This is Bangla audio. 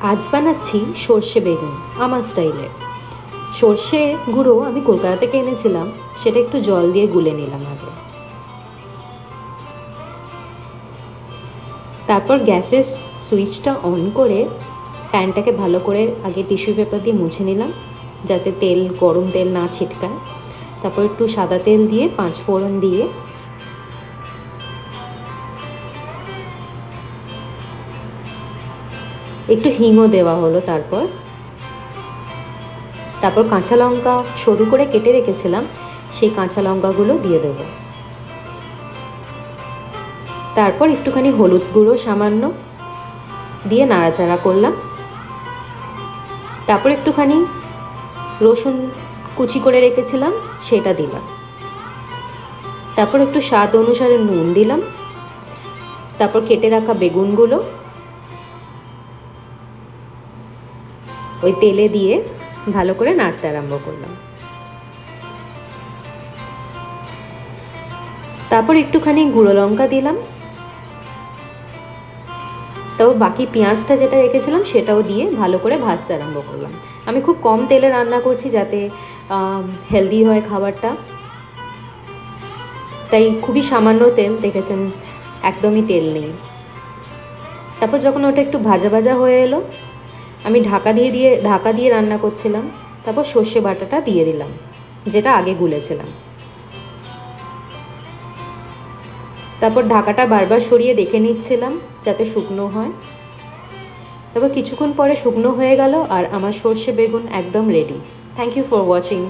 আজ বানাচ্ছি সর্ষে বেগুন আমার স্টাইলে। সর্ষে গুঁড়ো আমি কলকাতা থেকে এনেছিলাম, সেটা একটু জল দিয়ে গুলে নিলাম আগে। তারপর গ্যাসের সুইচটা অন করে প্যানটাকে ভালো করে আগে টিস্যু পেপার দিয়ে মুছে নিলাম, যাতে তেল, গরম তেল না ছিটকায়। তারপর একটু সাদা তেল দিয়ে 5 ফোড়ন দিয়ে একটু হিংও দেওয়া হলো। তারপর কাঁচা লঙ্কা সরু করে কেটে রেখেছিলাম, সেই কাঁচা লঙ্কাগুলো দিয়ে দেবো। তারপর একটুখানি হলুদ গুঁড়ো সামান্য দিয়ে নাড়াচাড়া করলাম। তারপর একটুখানি রসুন কুচি করে রেখেছিলাম, সেটা দিলাম। তারপর একটু স্বাদ অনুসারে নুন দিলাম। তারপর কেটে রাখা বেগুনগুলো ওই তেলে দিয়ে ভালো করে নাড়তে আরম্ভ করলাম। তারপর একটুখানি গুঁড়ো লঙ্কা দিলাম। তারপর বাকি পেঁয়াজটা যেটা রেখেছিলাম সেটাও দিয়ে ভালো করে ভাজতে আরম্ভ করলাম। আমি খুব কম তেলে রান্না করছি, যাতে হেলদি হয় খাবারটা, তাই খুবই সামান্য তেল, দেখেছেন একদমই তেল নেই। তারপর যখন ওটা একটু ভাজা ভাজা হয়ে এলো, আমি ঢাকা দিয়ে রান্না করছিলাম। তারপর সর্ষে বাটাটা দিয়ে দিলাম, যেটা আগে গুলেছিলাম। তারপর ঢাকাটা বারবার সরিয়ে দেখে নিচ্ছিলাম যাতে শুকনো হয়। তারপর কিছুক্ষণ পরে শুকনো হয়ে গেল আর আমার সর্ষে বেগুন একদম ready. Thank you for watching.